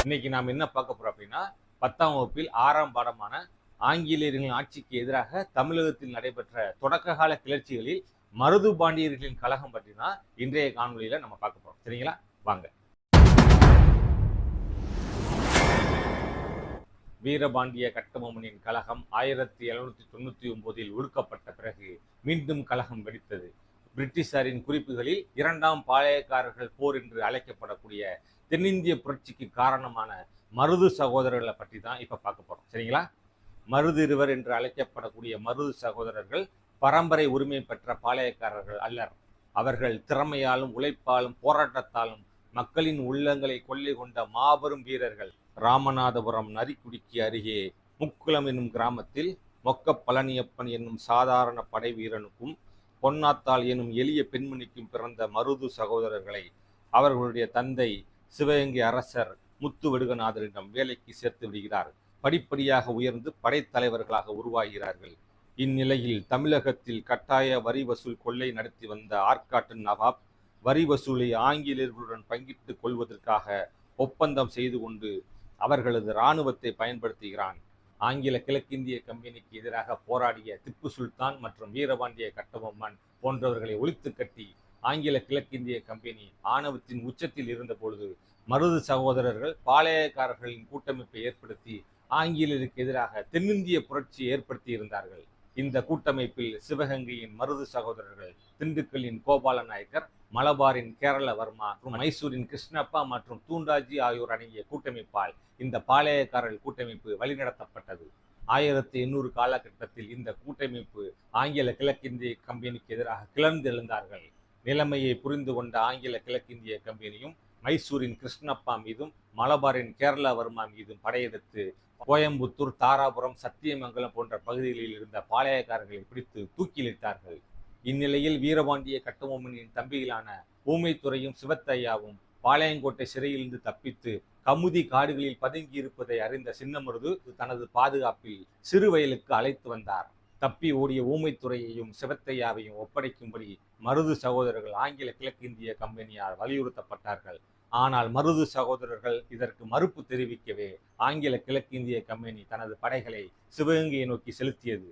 இன்னைக்கு நாம் என்ன பார்க்க போறோம் அப்படின்னா 10ஆம் வகுப்பில் 6ஆம் பாடமான ஆங்கிலேயர்களின் ஆட்சிக்கு எதிராக தமிழகத்தில் நடைபெற்ற தொடக்க கால கிளர்ச்சிகளில் மருது பாண்டியர்களின் கழகம் பற்றி தான் இன்றைய காணொலியில நம்ம பார்க்க போறோம். சரிங்களா, வாங்க. வீரபாண்டிய கட்டபொம்மனின் கழகம் 1799 ஒடுக்கப்பட்ட பிறகு மீண்டும் கழகம் வெடித்தது. பிரிட்டிஷாரின் குறிப்புகளில் 2ஆம் பாளையக்காரர்கள் போர் என்று அழைக்கப்படக்கூடிய தென்னிந்திய புரட்சிக்கு காரணமான மருது சகோதரர்களை பற்றி தான் இப்ப பார்க்க போறோம். சரிங்களா, மருது இருவர் என்று அழைக்கப்படக்கூடிய மருது சகோதரர்கள் பரம்பரை உரிமை பெற்ற பாளையக்காரர்கள் அல்லர். அவர்கள் திறமையாலும் உழைப்பாலும் போராட்டத்தாலும் மக்களின் உள்ளங்களை கொள்ளை கொண்ட மாபெரும் வீரர்கள். ராமநாதபுரம் நரிக்குடிக்கு அருகே முக்குளம் என்னும் கிராமத்தில் மொக்க பழனியப்பன் என்னும் சாதாரண படை வீரனுக்கும் பொன்னாத்தாள் என்னும் எளிய பெண்மணிக்கும் பிறந்த மருது சகோதரர்களை அவர்களுடைய தந்தை சிவகங்கை அரசர் முத்துவடுகநாதரிடம் வேலைக்கு சேர்த்து விடுகிறார். படிப்படியாக உயர்ந்து படைத்தலைவர்களாக உருவாகிறார்கள். இந்நிலையில் தமிழகத்தில் கட்டாய வரி வசூல் கொள்ளை நடத்தி வந்த ஆற்காட்டு நவாப் வரி வசூலை ஆங்கிலேயர்களுடன் பங்கிட்டுக் கொள்வதற்காக ஒப்பந்தம் செய்து கொண்டு அவர்களது இராணுவத்தை பயன்படுத்துகிறான். ஆங்கில கிழக்கிந்திய கம்பெனிக்கு எதிராக போராடிய திப்பு சுல்தான் மற்றும் வீரபாண்டிய கட்டபொம்மன் போன்றவர்களை ஒழித்து கட்டி ஆங்கில கிழக்கிந்திய கம்பெனி ஆணவத்தின் உச்சத்தில் இருந்த பொழுது மருது சகோதரர்கள் பாளையக்காரர்களின் கூட்டமைப்பை ஏற்படுத்தி ஆங்கிலேயருக்கு எதிராக தென்னிந்திய புரட்சியை ஏற்படுத்தி இருந்தார்கள். இந்த கூட்டமைப்பில் சிவகங்கையின் மருது சகோதரர்கள், திண்டுக்கல்லின் கோபால நாயக்கர், மலபாரின் கேரளவர்மா, மைசூரின் கிருஷ்ணப்பா மற்றும் தூண்டாஜி ஆகியோர் அடங்கிய கூட்டமைப்பால் இந்த பாளையக்காரர்கள் கூட்டமைப்பு வழிநடத்தப்பட்டது. 1800 காலகட்டத்தில் இந்த கூட்டமைப்பு ஆங்கில கிழக்கிந்திய கம்பெனிக்கு எதிராக கிளர்ந்தெழுந்தார்கள். நிலைமையை புரிந்து கொண்ட ஆங்கில கிழக்கிந்திய கம்பெனியும் மைசூரின் கிருஷ்ணப்பா மீதும் மலபாரின் கேரளவர்மா மீதும் படையெடுத்து கோயம்புத்தூர், தாராபுரம், சத்தியமங்கலம் போன்ற பகுதிகளில் இருந்த பாளையக்காரர்களை பிடித்து தூக்கிலிட்டார்கள். இந்நிலையில் வீரபாண்டிய கட்டபொம்மனின் தம்பிகளான ஊமைத்துறையும் சிவத்தையாவும் பாளையங்கோட்டை சிறையிலிருந்து தப்பித்து கமுதி காடுகளில் பதுங்கி இருப்பதை அறிந்த சின்னமருது தனது பாதுகாப்பில் சிறுவயலுக்கு அழைத்து வந்தார். தப்பி ஓடிய ஊமைத்துறையையும் சிவத்தையாவையும் ஒப்படைக்கும்படி மருது சகோதரர்கள் ஆங்கில கிழக்கிந்திய கம்பெனியால் வலியுறுத்தப்பட்டார்கள். ஆனால் மருது சகோதரர்கள் இதற்கு மறுப்பு தெரிவிக்கவே ஆங்கில கிழக்கிந்திய கம்பெனி தனது படைகளை சிவகங்கையை நோக்கி செலுத்தியது.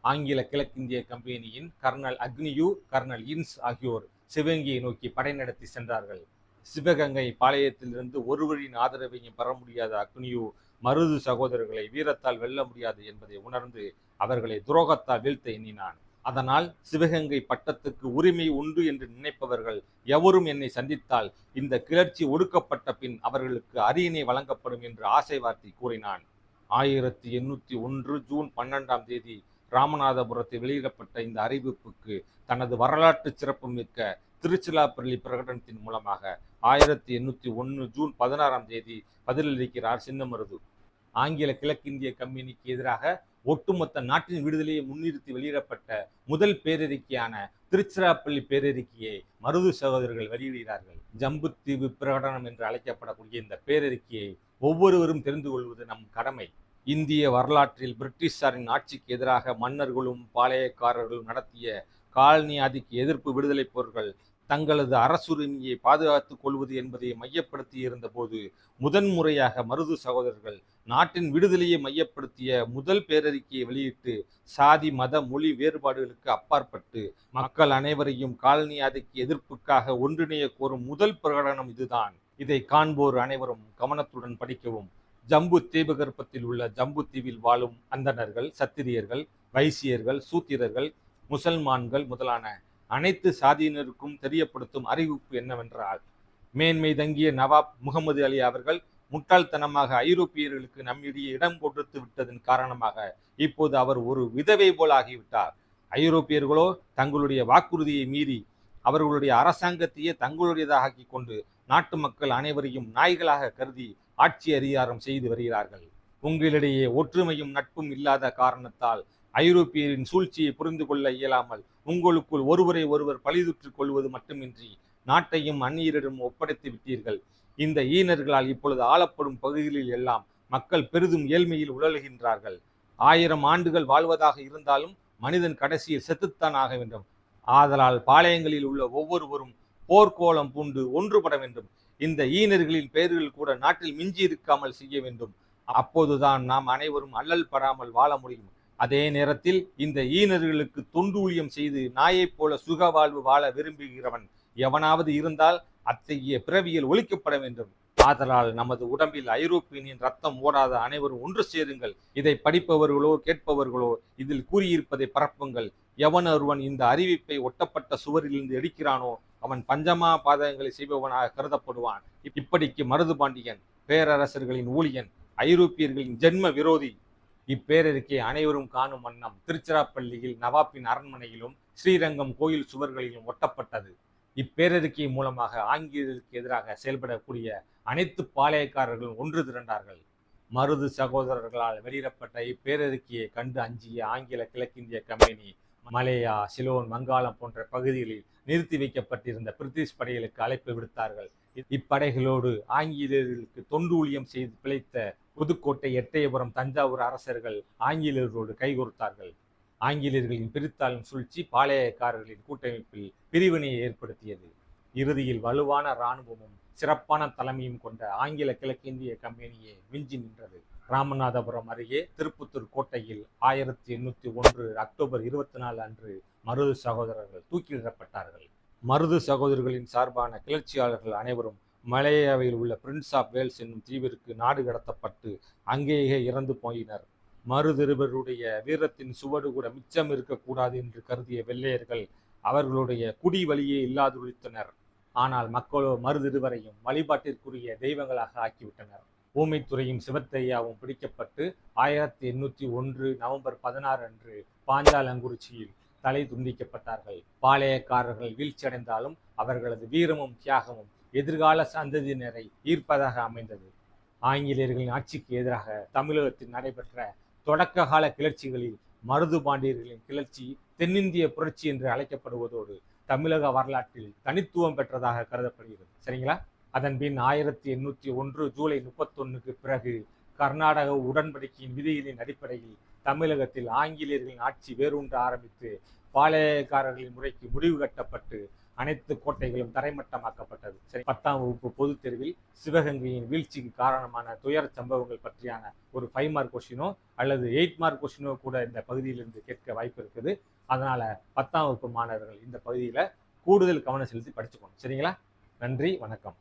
ஆங்கில கிழக்கிந்திய கம்பெனியின் கர்னல் அக்னியூ, கர்னல் இன்ஸ் ஆகியோர் சிவகங்கையை நோக்கி படை நடத்தி சென்றார்கள். சிவகங்கை பாளையத்திலிருந்து ஒருவரின் ஆதரவையும் பெற முடியாத அக்னியூ மருது சகோதரர்களை வீரத்தால் வெல்ல முடியாது என்பதை உணர்ந்து அவர்களை துரோகத்தால் வீழ்த்த எண்ணினான். அதனால் சிவகங்கை பட்டத்துக்கு உரிமை உண்டு என்று நினைப்பவர்கள் எவரும் என்னை சந்தித்தால் இந்த கிளர்ச்சி ஒடுக்கப்பட்ட பின் அவர்களுக்கு அரியணை வழங்கப்படும் என்று ஆசை வார்த்தை கூறினான். 1801 ஜூன் 12ஆம் தேதி ராமநாதபுரத்தில் வெளியிடப்பட்ட இந்த அறிவிப்புக்கு தனது வரலாற்று சிறப்பு மிக்க திருச்சிராப்பள்ளி பிரகடனத்தின் மூலமாக 1801 ஜூன் 16ஆம் தேதி பதிலளிக்கிறார் சின்னமருது. ஆங்கில கிழக்கிந்திய கம்பெனிக்கு எதிராக ஒட்டுமொத்த நாட்டின் விடுதலையை முன்னிறுத்தி வெளியிடப்பட்ட முதல் பேரறிக்கையான திருச்சிராப்பள்ளி பேரறிக்கையை மருது சகோதரர்கள் வெளியிடுகிறார்கள். ஜம்புத்தீவு பிரகடனம் என்று அழைக்கப்படக்கூடிய இந்த பேரறிக்கையை ஒவ்வொருவரும் தெரிந்து கொள்வது நம் கடமை. இந்திய வரலாற்றில் பிரிட்டிஷாரின் ஆட்சிக்கு எதிராக மன்னர்களும் பாளையக்காரர்களும் நடத்திய காலனி ஆதிக்க எதிர்ப்பு விடுதலை போர்கள் தங்களது அரசுரிமையை பாதுகாத்துக் கொள்வது என்பதை மையப்படுத்தி இருந்த போது முதன்முறையாக மருது சகோதரர்கள் நாட்டின் விடுதலையை மையப்படுத்திய முதல் பேரறிக்கையை வெளியிட்டு சாதி, மத, மொழி வேறுபாடுகளுக்கு அப்பாற்பட்டு மக்கள் அனைவரையும் காலனி ஆதிக்க எதிர்ப்புக்காக ஒன்றிணைய கோரும் முதல் பிரகடனம் இதுதான். இதை காண்போர் அனைவரும் கவனத்துடன் படிக்கவும். ஜம்பு தீபகற்பத்தில் உள்ள ஜம்பு தீவில் வாழும் அந்தணர்கள், சத்திரியர்கள், வைசியர்கள், சூத்திரர்கள், முசல்மான்கள் முதலான அனைத்து சாதியினருக்கும் தெரியப்படுத்தும் அறிவிப்பு என்னவென்றால், மேன்மை தங்கிய நவாப் முகமது அலி அவர்கள் முட்டாள்தனமாக ஐரோப்பியர்களுக்கு நம்மிடையே இடம் கொடுத்து விட்டதன் காரணமாக இப்போது அவர் ஒரு விதவை போல் ஆகிவிட்டார். ஐரோப்பியர்களோ தங்களுடைய வாக்குறுதியை மீறி அவர்களுடைய அரசாங்கத்தையே தங்களுடையதாக ஆக்கி கொண்டு நாட்டு மக்கள் அனைவரையும் நாய்களாக கருதி ஆட்சி அதிகாரம் செய்து வருகிறார்கள். உங்களிடையே ஒற்றுமையும் நட்பும் இல்லாத காரணத்தால் ஐரோப்பியரின் சூழ்ச்சியை புரிந்து கொள்ள இயலாமல் உங்களுக்குள் ஒருவரை ஒருவர் பழிதுற்றுக் கொள்வது மட்டுமின்றி நாட்டையும் அந்நியரிடம் ஒப்படைத்து விட்டீர்கள். இந்த ஈனர்களால் இப்பொழுது ஆளப்படும் பகுதிகளில் எல்லாம் மக்கள் பெரிதும் ஏழ்மையில் உழல்கின்றார்கள். 1000 ஆண்டுகள் வாழ்வதாக இருந்தாலும் மனிதன் கடைசியில் செத்துத்தான் ஆக வேண்டும். ஆதலால் பாளையங்களில் உள்ள ஒவ்வொருவரும் போர்க்கோலம் பூண்டு ஒன்றுபட வேண்டும். இந்த ஈனர்களின் பெயர்கள் கூட நாட்டில் மிஞ்சி இருக்காமல் செய்ய வேண்டும். அப்போதுதான் நாம் அனைவரும் அல்லல் படாமல் வாழ முடியும். அதே நேரத்தில் இந்த ஈனர்களுக்கு தொண்டு ஊழியம் செய்து நாயைப் போல சுக வாழ்வு வாழ விரும்புகிறவன் எவனாவது இருந்தால் அத்தகைய பிறவியில் ஒழிக்கப்பட வேண்டும். ஆதலால் நமது உடம்பில் ஐரோப்பியனின் ரத்தம் ஓடாத அனைவரும் ஒன்று சேருங்கள். இதை படிப்பவர்களோ கேட்பவர்களோ இதில் கூறியிருப்பதை பரப்புங்கள். எவன் ஒருவன் இந்த அறிவிப்பை ஒட்டப்பட்ட சுவரிலிருந்து எடுக்கிறானோ அவன் பஞ்சமா பாதகங்களை செய்பவனாக கருதப்படுவான். இப்படிக்கு மருதுபாண்டியன் பேரரசர்களின் ஊழியன், ஐரோப்பியர்களின் ஜென்ம விரோதி. இப்பேரறிக்கை அனைவரும் காணும் வண்ணம் திருச்சிராப்பள்ளியில் நவாப்பின் அரண்மனையிலும் ஸ்ரீரங்கம் கோயில் சுவர்களிலும் ஒட்டப்பட்டது. இப்பேரறிக்கை மூலமாக ஆங்கிலேயருக்கு எதிராக செயல்படக்கூடிய அனைத்து பாளையக்காரர்களும் ஒன்று திரண்டார்கள். மருது சகோதரர்களால் வெளியிடப்பட்ட இப்பேரறிக்கையை கண்டு அஞ்சிய ஆங்கில கிழக்கிந்திய கம்பெனி மலேயா, சிலோன், வங்காளம் போன்ற பகுதிகளில் நிறுத்தி வைக்கப்பட்டிருந்த பிரிட்டிஷ் படைகளுக்கு அழைப்பு விடுத்தார்கள். இப்படைகளோடு ஆங்கிலேயர்களுக்கு தொண்டு ஊழியம் செய்து பிழைத்த புதுக்கோட்டை, எட்டயபுரம், தஞ்சாவூர் அரசர்கள் ஆங்கிலேயர்களோடு கைகோர்த்தார்கள். ஆங்கிலேயர்களின் பிரித்தாளும் சூழ்ச்சி பாளையக்காரர்களின் கூட்டமைப்பில் பிரிவினையை ஏற்படுத்தியது. இறுதியில் வலுவான இராணுவமும் சிறப்பான தலைமையும் கொண்ட ஆங்கில கிழக்கிந்திய கம்பெனியே மிஞ்சி நின்றது. ராமநாதபுரம் அருகே திருப்புத்தூர் கோட்டையில் 1801 அக்டோபர் 24 அன்று மருது சகோதரர்கள் தூக்கிலிடப்பட்டார்கள். மருது சகோதரர்களின் சார்பான கிளர்ச்சியாளர்கள் அனைவரும் மலேயாவில் உள்ள பிரின்ஸ் ஆஃப் வேல்ஸ் என்னும் தீவிற்கு நாடு கடத்தப்பட்டு அங்கேயே இறந்து போயினர். மருதிருவருடைய வீரத்தின் சுவடு கூட மிச்சம் இருக்கக்கூடாது என்று கருதிய வெள்ளையர்கள் அவர்களுடைய குடி வழியே இல்லாதொழித்தனர். ஆனால் மக்களோ மருதிருவரையும் வழிபாட்டிற்குரிய தெய்வங்களாக ஆக்கிவிட்டனர். ஊமைத்துறையும் சிவத்தையாவும் பிடிக்கப்பட்டு 1801 நவம்பர் 16 அன்று பாஞ்சாலங்குறிச்சியில் தலை துண்டிக்கப்பட்டார்கள். பாளையக்காரர்கள் வீழ்ச்சியடைந்தாலும் அவர்களது வீரமும் தியாகமும் எதிர்கால சந்ததியினரை ஈர்ப்பதாக அமைந்தது. ஆங்கிலேயர்களின் ஆட்சிக்கு எதிராக தமிழகத்தில் நடைபெற்ற தொடக்க கால கிளர்ச்சிகளில் மருது பாண்டியர்களின் கிளர்ச்சி தென்னிந்திய புரட்சி என்று அழைக்கப்படுவதோடு தமிழக வரலாற்றில் தனித்துவம் பெற்றதாக கருதப்படுகிறது. சரிங்களா? அதன் பின் 1801 ஜூலை 31க்கு பிறகு கர்நாடக உடன்படிக்கையின் விதிகளின் அடிப்படையில் தமிழகத்தில் ஆங்கிலேயர்களின் ஆட்சி வேரூன்ற ஆரம்பித்து பாளையக்காரர்களின் முறைக்கு முடிவு கட்டப்பட்டு அனைத்து கோட்டைகளும் தரைமட்டமாக்கப்பட்டது. சரி, 10ஆம் வகுப்பு பொதுத் தேர்வில் சிவகங்கையின் வீழ்ச்சிக்கு காரணமான துயர சம்பவங்கள் பற்றியான ஒரு 5 மார்க் கொஸ்டினோ அல்லது 8 மார்க் கொஸ்டினோ கூட இந்த பகுதியிலிருந்து கேட்க வாய்ப்பு இருக்குது. அதனால 10ஆம் வகுப்பு மாணவர்கள் இந்த பகுதியில் கூடுதல் கவனம் செலுத்தி படிச்சுக்கணும். சரிங்களா? நன்றி, வணக்கம்.